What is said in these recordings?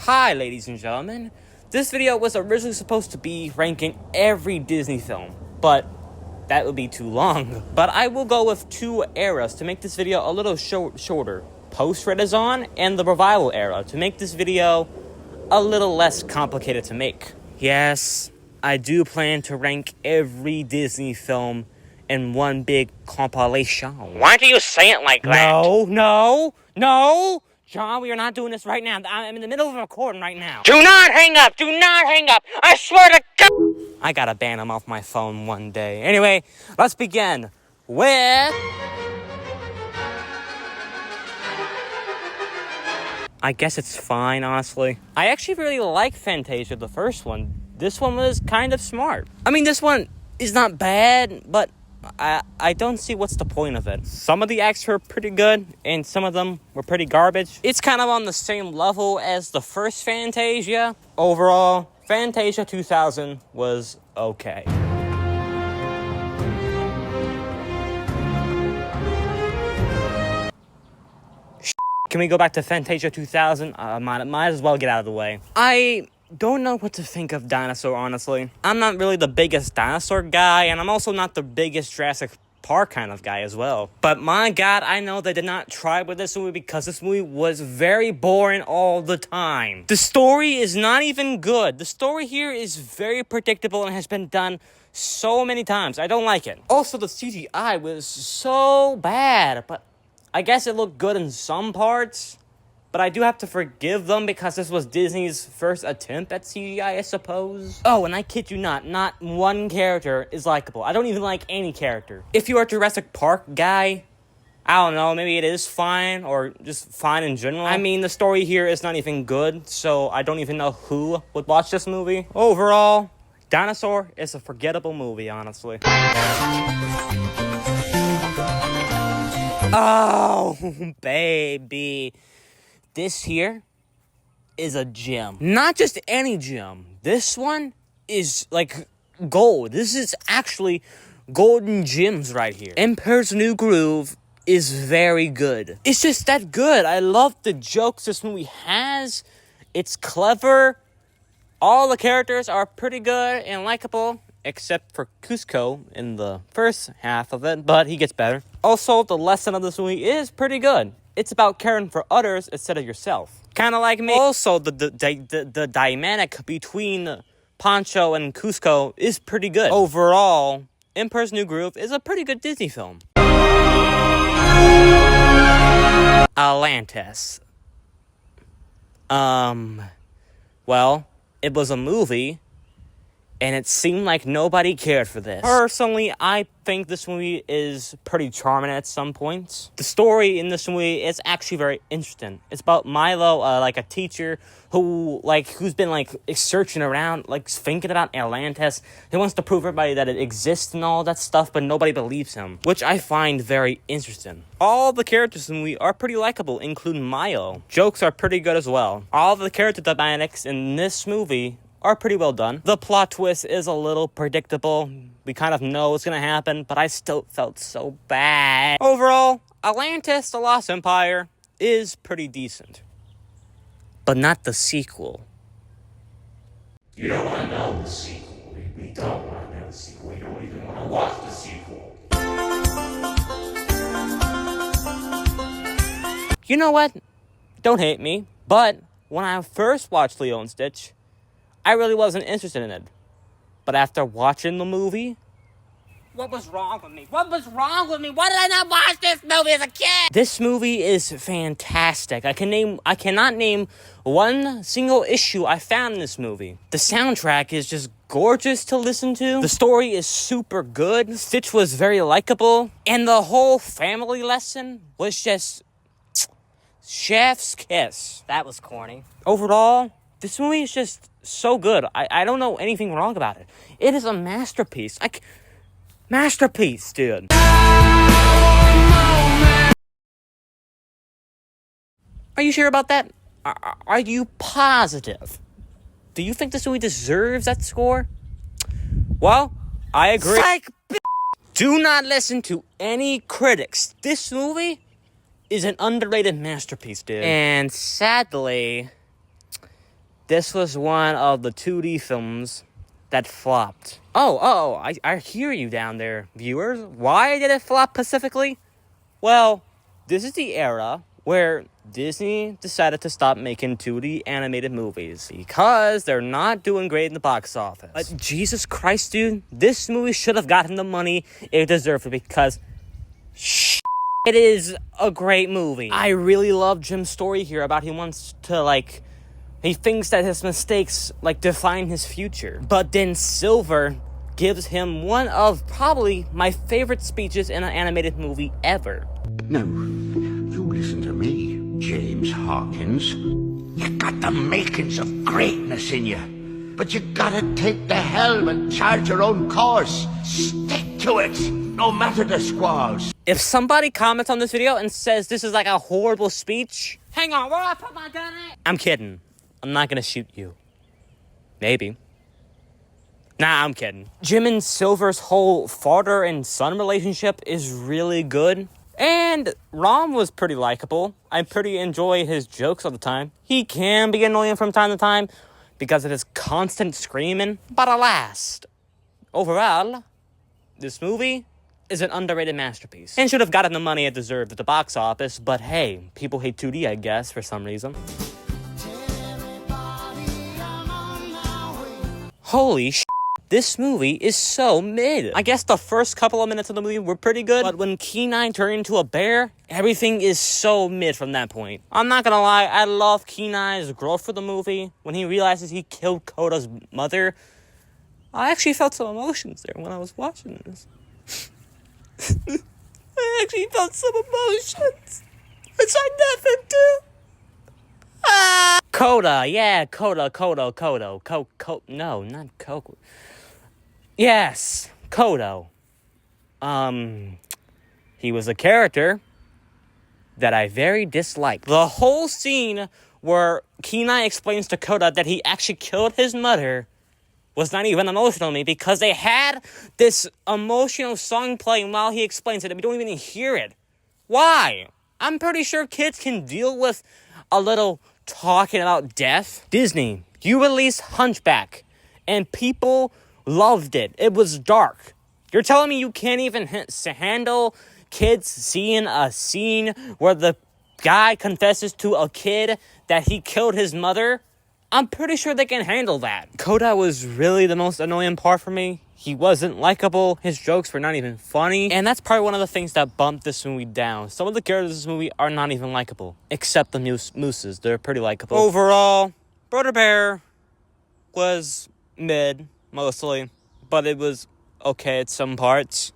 Hi, ladies and gentlemen. This video was originally supposed to be ranking every Disney film, but that would be too long. But I will go with two eras to make this video a little shorter. Post-Renaissance and the Revival era to make this video a little less complicated to make. Yes, I do plan to rank every Disney film in one big compilation. Why do you say it like that? No! John, we are not doing this right now. I'm in the middle of a recording right now. Do not hang up! Do not hang up! I swear to God! I gotta ban him off my phone one day. Anyway, let's begin with... I guess it's fine, honestly. I actually really like Fantasia, the first one. This one was kind of smart. I mean, this one is not bad, but I don't see what's the point of it. Some of the acts were pretty good, and some of them were pretty garbage. It's kind of on the same level as the first Fantasia. Overall, Fantasia 2000 was okay. Can we go back to Fantasia 2000? Might as well get out of the way. I don't know what to think of Dinosaur, honestly. I'm not really the biggest dinosaur guy, and I'm also not the biggest Jurassic Park kind of guy as well. But my God, I know they did not try with this movie because this movie was very boring all the time. The story is not even good. The story here is very predictable and has been done so many times. I don't like it. Also, the CGI was so bad, but I guess it looked good in some parts. But I do have to forgive them because this was Disney's first attempt at CGI, I suppose. Oh, and I kid you not one character is likable. I don't even like any character. If you are a Jurassic Park guy, I don't know, maybe it is fine, or just fine in general. I mean, the story here is not even good, so I don't even know who would watch this movie. Overall, Dinosaur is a forgettable movie, honestly. Oh, baby. This here is a gem. Not just any gem. This one is like gold. This is actually golden gems right here. Emperor's New Groove is very good. It's just that good. I love the jokes this movie has. It's clever. All the characters are pretty good and likable, except for Cusco in the first half of it, but he gets better. Also, the lesson of this movie is pretty good. It's about caring for others instead of yourself. Kind of like me. Also, the dynamic between Pancho and Cusco is pretty good. Overall, Emperor's New Groove is a pretty good Disney film. Atlantis. Well, it was a movie, and it seemed like nobody cared for this. Personally, I think this movie is pretty charming at some points. The story in this movie is actually very interesting. It's about Milo, like a teacher who's been searching around, thinking about Atlantis. He wants to prove everybody that it exists and all that stuff, but nobody believes him, which I find very interesting. All the characters in the movie are pretty likable, including Milo. Jokes are pretty good as well. All the character dynamics in this movie are pretty well done. The plot twist is a little predictable. We kind of know what's gonna happen, but I still felt so bad. Overall, Atlantis, The Lost Empire is pretty decent. But not the sequel. You don't want to know the sequel. We don't want to know the sequel. We don't even want to watch the sequel. You know what? Don't hate me, but when I first watched Lilo and Stitch, I really wasn't interested in it. But after watching the movie... What was wrong with me? Why did I not watch this movie as a kid? This movie is fantastic. I cannot name one single issue I found in this movie. The soundtrack is just gorgeous to listen to. The story is super good. Stitch was very likable. And the whole family lesson was just... chef's kiss. That was corny. Overall, this movie is just so good. I don't know anything wrong about it. It is a masterpiece. Masterpiece, dude. Are you sure about that? Are you positive? Do you think this movie deserves that score? Well, I agree. Psych, do not listen to any critics. This movie is an underrated masterpiece, dude. And sadly, this was one of the 2D films that flopped. I hear you down there, viewers. Why did it flop specifically? Well, this is the era where Disney decided to stop making 2D animated movies because they're not doing great in the box office. But Jesus Christ, dude, this movie should have gotten the money it deserved because it is a great movie. I really love Jim's story here about he wants to, he thinks that his mistakes, define his future. But then Silver gives him one of probably my favorite speeches in an animated movie ever. No, you listen to me, James Hawkins. You got the makings of greatness in you, but you gotta take the helm and charge your own course. Stick to it, no matter the squalls. If somebody comments on this video and says this is a horrible speech, hang on, where do I put my gun at? I'm kidding. I'm not gonna shoot you. Maybe. Nah, I'm kidding. Jim and Silver's whole father and son relationship is really good. And Rom was pretty likable. I pretty enjoy his jokes all the time. He can be annoying from time to time because of his constant screaming. But alas, overall, this movie is an underrated masterpiece. And should have gotten the money it deserved at the box office. But hey, people hate 2D, I guess, for some reason. Holy sh**, this movie is so mid. I guess the first couple of minutes of the movie were pretty good, but when Kenai turned into a bear, everything is so mid from that point. I'm not gonna lie, I love Kenai's growth for the movie. When he realizes he killed Koda's mother, I actually felt some emotions there when I was watching this. I actually felt some emotions. Which I never do. Koda, yeah, Koda. No, not Coco. Yes, Kodo. He was a character that I very disliked. The whole scene where Kenai explains to Koda that he actually killed his mother was not even emotional to me because they had this emotional song playing while he explains it and we don't even hear it. Why? I'm pretty sure kids can deal with a little talking about death. Disney, you released Hunchback, and people loved it. It was dark. You're telling me you can't even handle kids seeing a scene where the guy confesses to a kid that he killed his mother? I'm pretty sure they can handle that. Koda was really the most annoying part for me. He wasn't likable. His jokes were not even funny. And that's probably one of the things that bumped this movie down. Some of the characters in this movie are not even likable. Except the mooses. They're pretty likable. Overall, Brother Bear was mid, mostly. But it was okay at some parts.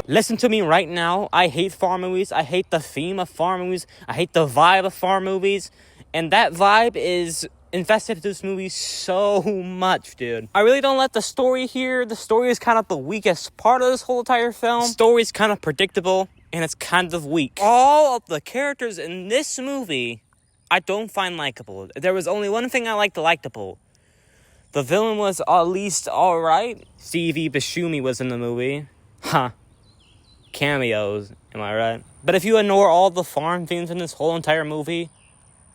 Listen to me right now. I hate farm movies. I hate the theme of farm movies. I hate the vibe of farm movies. And that vibe is invested in this movie so much, dude. I really don't like the story here. The story is kind of the weakest part of this whole entire film. The story is kind of predictable, and it's kind of weak. All of the characters in this movie, I don't find likable. There was only one thing I likable. The villain was at least alright. Stevie Buscemi was in the movie. Huh. Cameos, am I right? But if you ignore all the farm themes in this whole entire movie,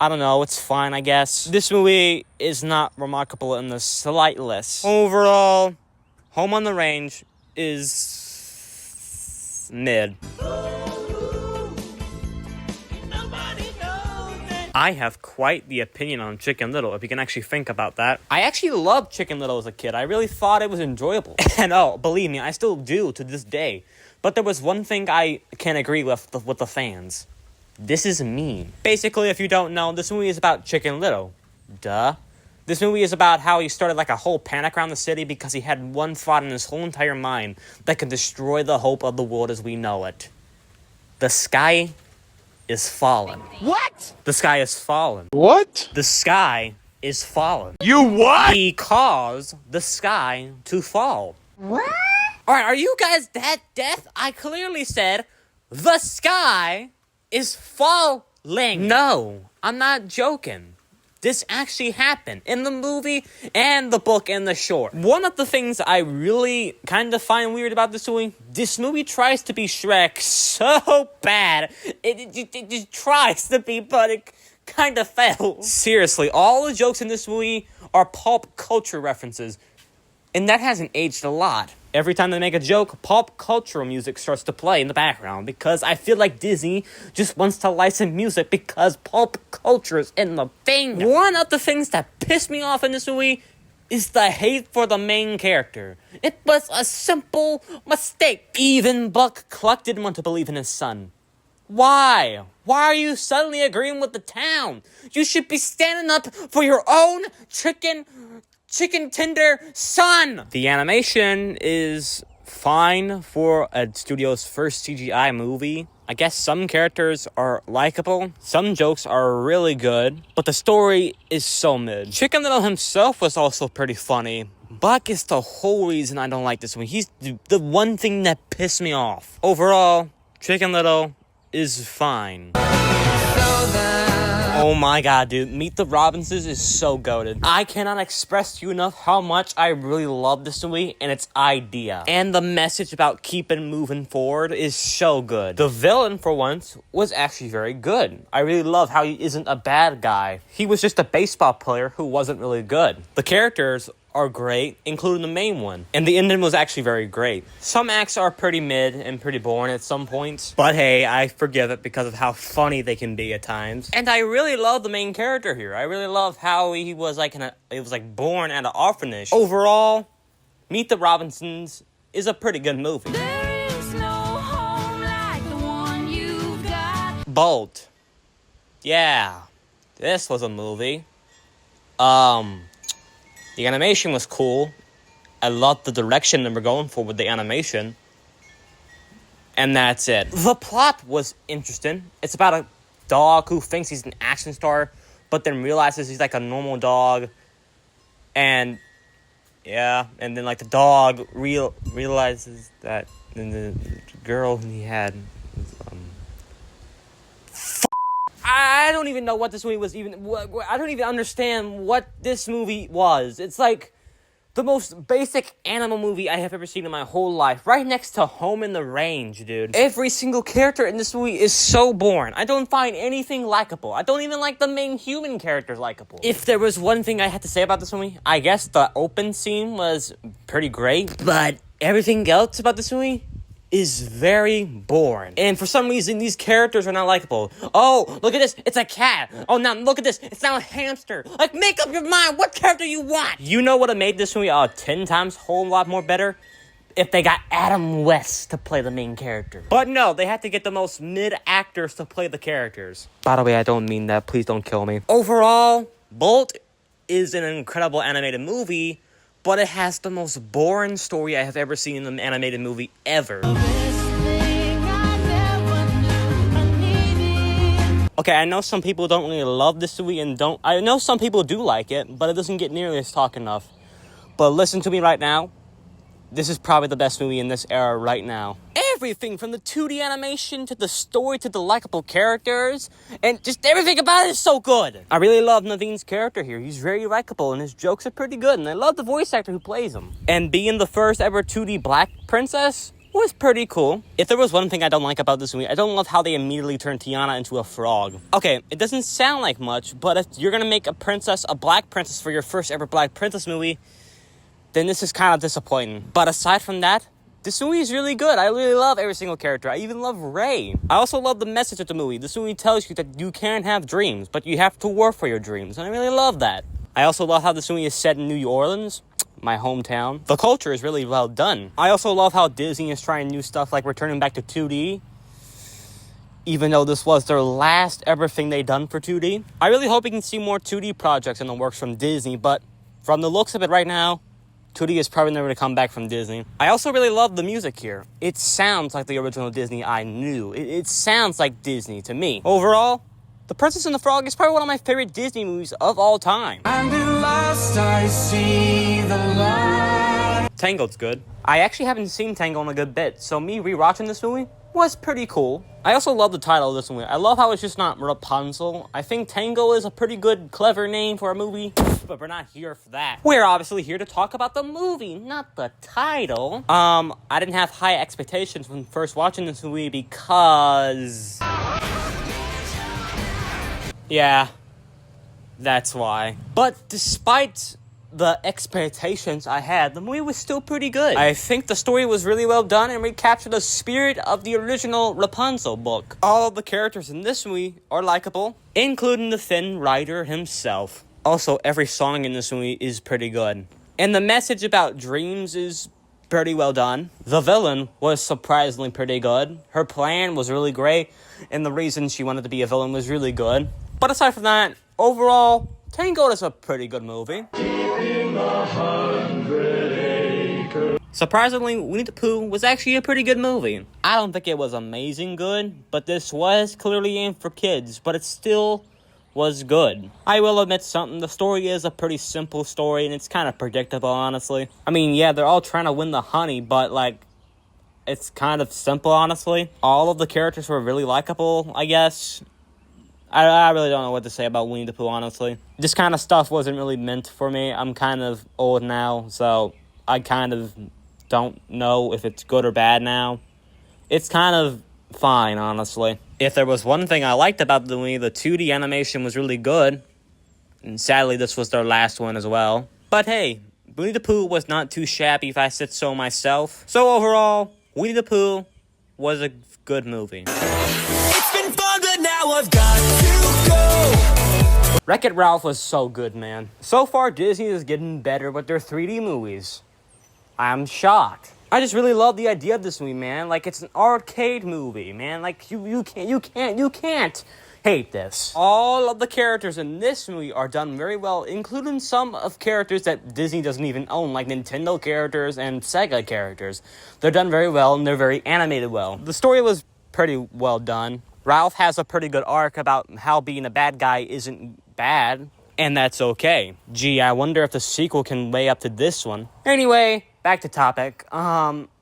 I don't know, it's fine, I guess. This movie is not remarkable in the slightest. Overall, Home on the Range is mid. I have quite the opinion on Chicken Little, if you can actually think about that. I actually loved Chicken Little as a kid. I really thought it was enjoyable. And oh, believe me, I still do to this day. But there was one thing I can agree with the fans. This is mean. Basically, if you don't know, this movie is about Chicken Little. Duh. This movie is about how he started a whole panic around the city because he had one thought in his whole entire mind that could destroy the hope of the world as we know it. The sky is fallen. What? The sky is fallen. What? The sky is fallen. You what? He caused the sky to fall. What? Alright, are you guys that deaf? I clearly said the sky is falling. No, I'm not joking. This actually happened in the movie and the book and the short. One of the things I really kind of find weird about this movie tries to be Shrek so bad. It just tries to be, but it kinda fails. Seriously, all the jokes in this movie are pulp culture references, and that hasn't aged a lot. Every time they make a joke, pop cultural music starts to play in the background because I feel like Disney just wants to license music because pop culture is in the thing. One of the things that pissed me off in this movie is the hate for the main character. It was a simple mistake. Even Buck Cluck didn't want to believe in his son. Why? Why are you suddenly agreeing with the town? You should be standing up for your own chicken tender son. The animation is fine for a studio's first CGI movie. I guess some characters are likable, some jokes are really good, but the story is so mid. Chicken Little himself was also pretty funny. Buck is the whole reason I don't like this movie. He's the one thing that pissed me off. Overall, Chicken Little is fine. Oh my god, dude. Meet the Robinsons is so goated. I cannot express to you enough how much I really love this movie and its idea. And the message about keeping moving forward is so good. The villain, for once, was actually very good. I really love how he isn't a bad guy. He was just a baseball player who wasn't really good. The characters are great, including the main one. And the ending was actually very great. Some acts are pretty mid and pretty boring at some points. But hey, I forgive it because of how funny they can be at times. And I really love the main character here. I really love how he was born at an orphanage. Overall, Meet the Robinsons is a pretty good movie. There is no home like the one you've got. Bolt. Yeah. This was a movie. The animation was cool. I loved the direction they were going for with the animation. And that's it. The plot was interesting. It's about a dog who thinks he's an action star, but then realizes he's like a normal dog. And yeah, and then like the dog realizes that the girl he had was, I don't even know what this movie was even. I don't even understand what this movie was. It's like the most basic animal movie I have ever seen in my whole life. Right next to Home in the Range, dude. Every single character in this movie is so boring. I don't find anything likable. I don't even like the main human characters likable. If there was one thing I had to say about this movie, I guess the open scene was pretty great. But everything else about this movie is very boring. And for some reason, these characters are not likable. Oh, look at this. It's a cat. Oh, now look at this. It's now a hamster. Like, make up your mind. What character you want? You know what would have made this movie 10 times whole lot more better? If they got Adam West to play the main character. But no, they had to get the most mid actors to play the characters. By the way, I don't mean that. Please don't kill me. Overall, Bolt is an incredible animated movie, but it has the most boring story I have ever seen in an animated movie ever. Okay, I know some people don't really love this movie I know some people do like it, but it doesn't get nearly as talk enough. But listen to me right now. This is probably the best movie in this era right now. Everything from the 2D animation to the story to the likable characters and just everything about it is so good. I really love Naveen's character here. He's very likable and his jokes are pretty good and I love the voice actor who plays him. And being the first ever 2D black princess was pretty cool. If there was one thing I don't like about this movie, I don't love how they immediately turned Tiana into a frog. Okay, it doesn't sound like much, but if you're gonna make a black princess for your first ever black princess movie, then this is kind of disappointing. But aside from that, this movie is really good. I really love every single character. I even love Ray. I also love the message of the movie. This movie tells you that you can have dreams, but you have to work for your dreams. And I really love that. I also love how this movie is set in New Orleans, my hometown. The culture is really well done. I also love how Disney is trying new stuff like returning back to 2D, even though this was their last ever thing they done for 2D. I really hope we can see more 2D projects in the works from Disney, but from the looks of it right now, 2D is probably never to come back from Disney. I also really love the music here. It sounds like the original Disney I knew. It sounds like Disney to me. Overall, The Princess and the Frog is probably one of my favorite Disney movies of all time. And at last I see the light. Tangled's good. I actually haven't seen Tangled in a good bit, so me rewatching this movie was pretty cool. I also love the title of this movie. I love how it's just not Rapunzel. I think Tangled is a pretty good, clever name for a movie, but we're not here for that. We're obviously here to talk about the movie, not the title. I didn't have high expectations when first watching this movie because Yeah, that's why. But despite the expectations I had, the movie was still pretty good. I think the story was really well done and recaptured the spirit of the original Rapunzel book. All of the characters in this movie are likable, including the Thin Rider himself. Also, every song in this movie is pretty good. And the message about dreams is pretty well done. The villain was surprisingly pretty good. Her plan was really great, and the reason she wanted to be a villain was really good. But aside from that, overall, Tangled is a pretty good movie. Surprisingly, Winnie the Pooh was actually a pretty good movie. I don't think it was amazing good, but this was clearly aimed for kids, but it still was good. I will admit something, the story is a pretty simple story, and it's kind of predictable, honestly. I mean, yeah, they're all trying to win the honey, but, like, it's kind of simple, honestly. All of the characters were really likable, I guess. I really don't know what to say about Winnie the Pooh, honestly. This kind of stuff wasn't really meant for me. I'm kind of old now, so I kind of don't know if it's good or bad now. It's kind of fine, honestly. If there was one thing I liked about the movie, the 2D animation was really good. And sadly, this was their last one as well. But hey, Winnie the Pooh was not too shabby if I said so myself. So overall, Winnie the Pooh was a good movie. It's been fun, but now I've got to go. Wreck-It Ralph was so good, man. So far, Disney is getting better with their 3D movies. I'm shocked. I just really love the idea of this movie, man. Like, it's an arcade movie, man. Like, you can't hate this. All of the characters in this movie are done very well, including some of characters that Disney doesn't even own, like Nintendo characters and Sega characters. They're done very well, and they're very animated well. The story was pretty well done. Ralph has a pretty good arc about how being a bad guy isn't bad, and that's okay. Gee, I wonder if the sequel can weigh up to this one. Anyway, back to topic.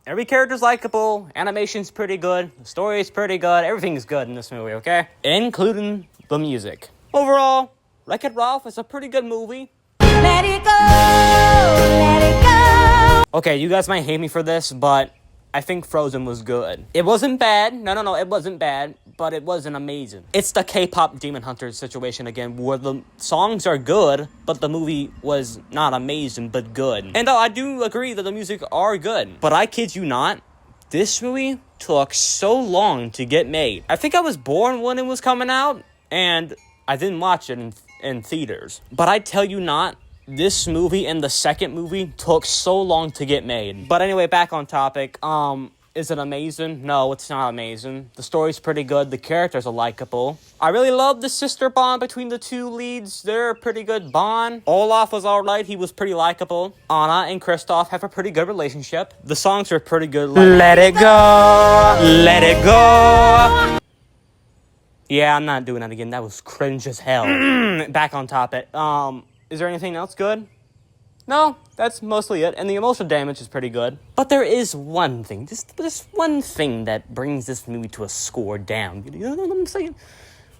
Every character's likable, animation's pretty good, the story's pretty good, everything's good in this movie, okay? Including the music. Overall, Wreck-It Ralph is a pretty good movie. Let it go, let it go. Okay, you guys might hate me for this, but I think Frozen was good. It wasn't bad. No, it wasn't bad, but it wasn't amazing. It's the K-pop Demon Hunter situation again, where the songs are good, but the movie was not amazing, but good. And I do agree that the music are good, but I kid you not, this movie took so long to get made. I think I was born when it was coming out, and I didn't watch it in theaters. But I tell you not, this movie and the second movie took so long to get made. But anyway, back on topic. Is it amazing? No, it's not amazing. The story's pretty good. The characters are likable. I really love the sister bond between the two leads. They're a pretty good bond. Olaf was alright. He was pretty likable. Anna and Kristoff have a pretty good relationship. The songs are pretty good. Like, let it go. Let it go. Yeah, I'm not doing that again. That was cringe as hell. Back on topic. Is there anything else good? No, that's mostly it. And the emotional damage is pretty good. But there is one thing, just one thing that brings this movie to a score down. You know what I'm saying?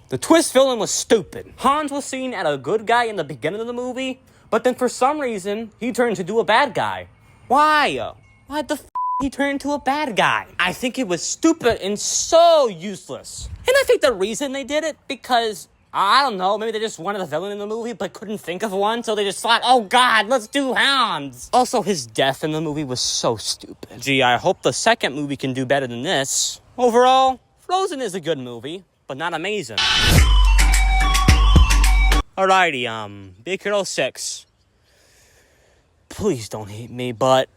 The twist villain was stupid. Hans was seen as a good guy in the beginning of the movie, but then for some reason, he turned into a bad guy. Why? Why the he turned into a bad guy? I think it was stupid and so useless. And I think the reason they did it, because I don't know, maybe they just wanted a villain in the movie but couldn't think of one, so they just thought, oh god, let's do Hans. Also, his death in the movie was so stupid. Gee, I hope the second movie can do better than this. Overall, Frozen is a good movie, but not amazing. Alrighty, Big Hero 6. Please don't hate me, but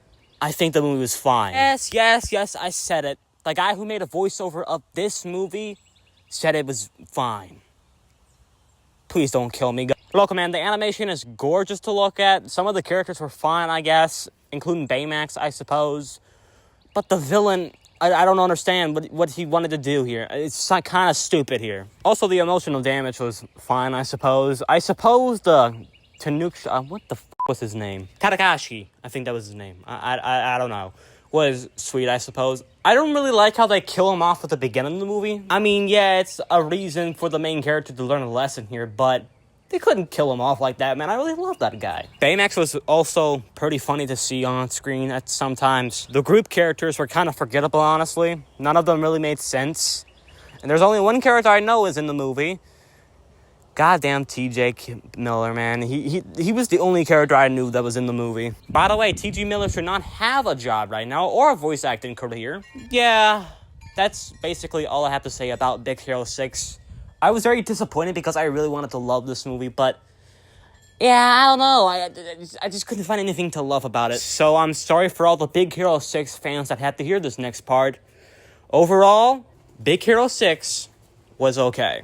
I think the movie was fine. Yes, I said it. The guy who made a voiceover of this movie said it was fine. Please don't kill me. Look, man, the animation is gorgeous to look at. Some of the characters were fine, I guess, including Baymax, I suppose. But the villain, I don't understand what he wanted to do here. It's kind of stupid here. Also, the emotional damage was fine, I suppose. I suppose the Tanuki, what the was his name? Tadakashi, I think that was his name. I don't know. Was sweet, I suppose. I don't really like how they kill him off at the beginning of the movie. I mean, yeah, it's a reason for the main character to learn a lesson here, but they couldn't kill him off like that, man. I really love that guy. Baymax was also pretty funny to see on screen at sometimes. The group characters were kind of forgettable, honestly. None of them really made sense. And there's only one character I know is in the movie. Goddamn T.J. Miller, man. He was the only character I knew that was in the movie. By the way, T.J. Miller should not have a job right now or a voice acting career. Yeah, that's basically all I have to say about Big Hero 6. I was very disappointed because I really wanted to love this movie, but yeah, I don't know. I just couldn't find anything to love about it. So I'm sorry for all the Big Hero 6 fans that had to hear this next part. Overall, Big Hero 6 was okay.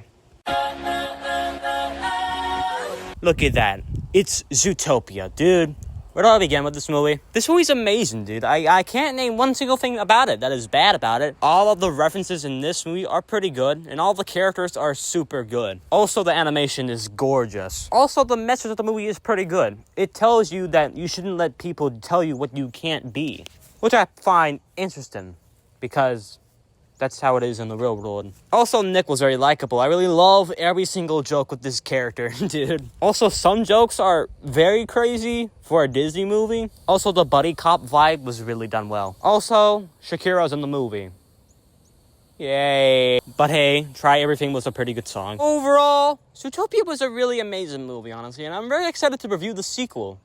Look at that. It's Zootopia, dude. Where do I begin with this movie? This movie's amazing, dude. I can't name one single thing about it that is bad about it. All of the references in this movie are pretty good, and all the characters are super good. Also, the animation is gorgeous. Also, the message of the movie is pretty good. It tells you that you shouldn't let people tell you what you can't be, which I find interesting, because that's how it is in the real world. Also, Nick was very likable. I really love every single joke with this character, dude. Also, some jokes are very crazy for a Disney movie. Also, the buddy cop vibe was really done well. Also, Shakira's in the movie. Yay. But hey, Try Everything was a pretty good song. Overall, Zootopia was a really amazing movie, honestly, and I'm very excited to review the sequel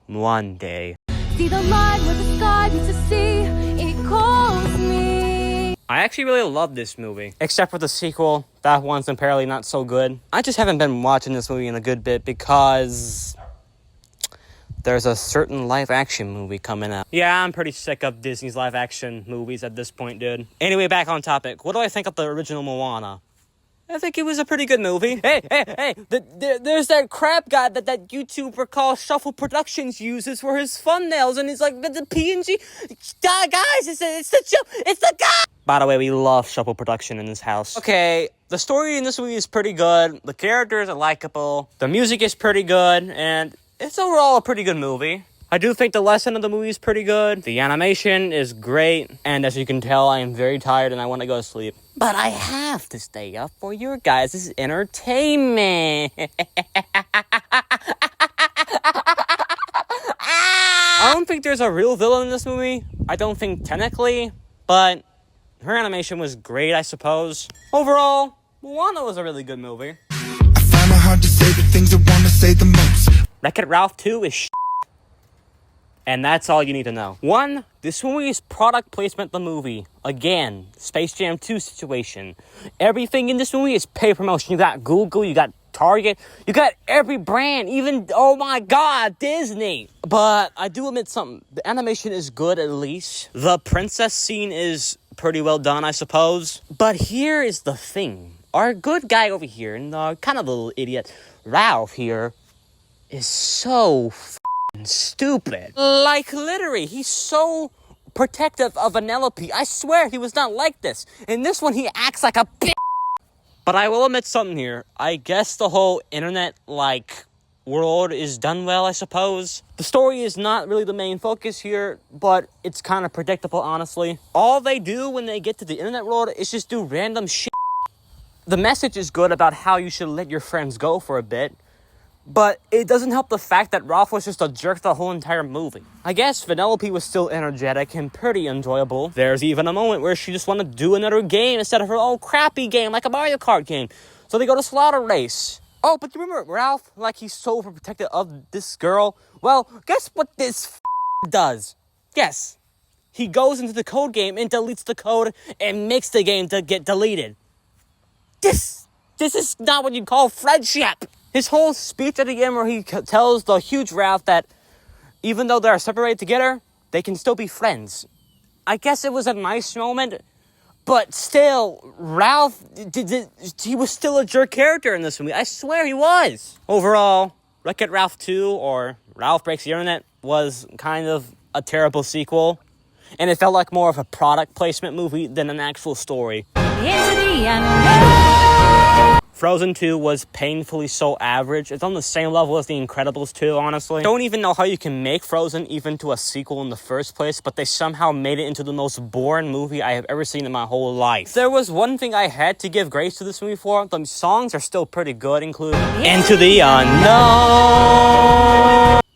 one day. See the line where the sky meets the sea. It calls me. I actually really love this movie, except for the sequel. That one's apparently not so good. I just haven't been watching this movie in a good bit because there's a certain live-action movie coming out. Yeah, I'm pretty sick of Disney's live-action movies at this point, dude. Anyway, back on topic. What do I think of the original Moana? I think it was a pretty good movie. Hey, there's that crap guy that YouTuber called Shuffle Productions uses for his thumbnails, and he's like, the PNG, guys, it's the guy! By the way, we love Shuffle Production in this house. Okay, the story in this movie is pretty good, the characters are likable, the music is pretty good, and it's overall a pretty good movie. I do think the lesson of the movie is pretty good. The animation is great. And as you can tell, I am very tired and I want to go to sleep. But I have to stay up for your guys' entertainment. I don't think there's a real villain in this movie. I don't think technically. But her animation was great, I suppose. Overall, Moana was a really good movie. I find it hard to say the things I want to say the most. Wreck-It Ralph 2 is and that's all you need to know. 1, this movie is product placement the movie. Again, Space Jam 2 situation. Everything in this movie is paid promotion. You got Google, you got Target, you got every brand, even, oh my god, Disney. But I do admit something. The animation is good, at least. The princess scene is pretty well done, I suppose. But here is the thing. Our good guy over here, and the kind of little idiot, Ralph here, is so stupid. Like, literally, he's so protective of Vanellope. I swear he was not like this. In this one, he acts like a bitch. But I will admit something here. I guess the whole internet, world is done well, I suppose. The story is not really the main focus here, but it's kind of predictable, honestly. All they do when they get to the internet world is just do random shit. The message is good about how you should let your friends go for a bit. But it doesn't help the fact that Ralph was just a jerk the whole entire movie. I guess Vanellope was still energetic and pretty enjoyable. There's even a moment where she just wanted to do another game instead of her old crappy game, like a Mario Kart game. So they go to Slaughter Race. Oh, but you remember Ralph? He's so overprotective of this girl. Well, guess what this does? Yes. He goes into the code game and deletes the code and makes the game to get deleted. This is not what you call friendship. His whole speech at the end where he tells the huge Ralph that even though they're separated together, they can still be friends. I guess it was a nice moment, but still, Ralph, he was still a jerk character in this movie. I swear he was. Overall, Wreck-It Ralph 2, or Ralph Breaks the Internet, was kind of a terrible sequel. And it felt like more of a product placement movie than an actual story. Into the unknown. Frozen 2 was painfully so average. It's on the same level as The Incredibles 2, honestly. Don't even know how you can make Frozen even to a sequel in the first place, but they somehow made it into the most boring movie I have ever seen in my whole life. There was one thing I had to give grace to this movie for. The songs are still pretty good, including Into the Unknown.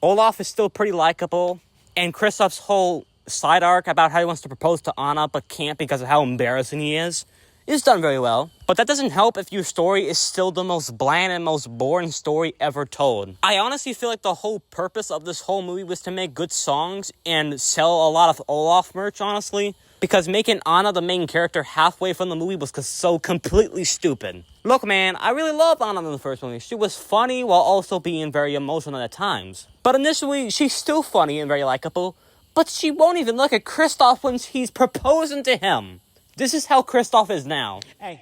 Olaf is still pretty likable, and Kristoff's whole side arc about how he wants to propose to Anna but can't because of how embarrassing he is It's done very well, but that doesn't help if your story is still the most bland and most boring story ever told. I honestly feel like the whole purpose of this whole movie was to make good songs and sell a lot of Olaf merch, honestly, because making Anna the main character halfway from the movie was so completely stupid. Look, man, I really loved Anna in the first movie. She was funny while also being very emotional at times. But in this movie, she's still funny and very likable, but she won't even look at Kristoff when he's proposing to him. This is how Kristoff is now. Hey,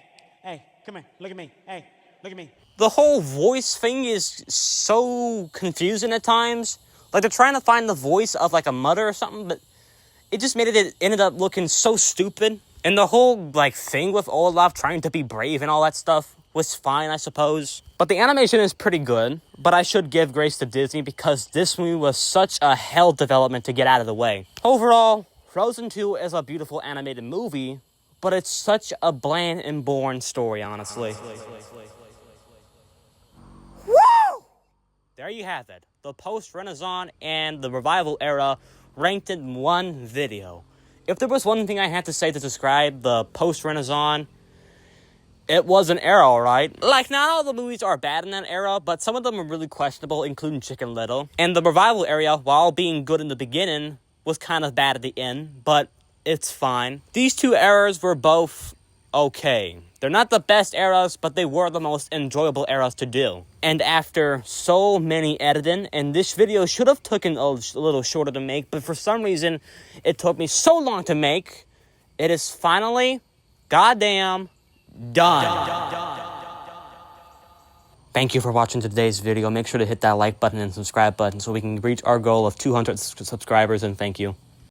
come here, look at me. Hey, look at me. The whole voice thing is so confusing at times. Like, they're trying to find the voice of, like, a mother or something, but it just it ended up looking so stupid. And the whole, like, thing with Olaf trying to be brave and all that stuff was fine, I suppose. But the animation is pretty good, but I should give grace to Disney because this movie was such a hell development to get out of the way. Overall, Frozen 2 is a beautiful animated movie, but it's such a bland and boring story, honestly. Woo! There you have it. The post-Renaissance and the revival era ranked in one video. If there was one thing I had to say to describe the post-Renaissance, it was an era, alright? Like, not all the movies are bad in that era, but some of them are really questionable, including Chicken Little. And the revival era, while being good in the beginning, was kind of bad at the end, but it's fine. These two eras were both okay. They're not the best eras, but they were the most enjoyable eras to do. And after so many editing, and this video should have taken a little shorter to make, but for some reason, it took me so long to make, it is finally, goddamn, done. Thank you for watching today's video. Make sure to hit that like button and subscribe button so we can reach our goal of 200 subscribers, and thank you.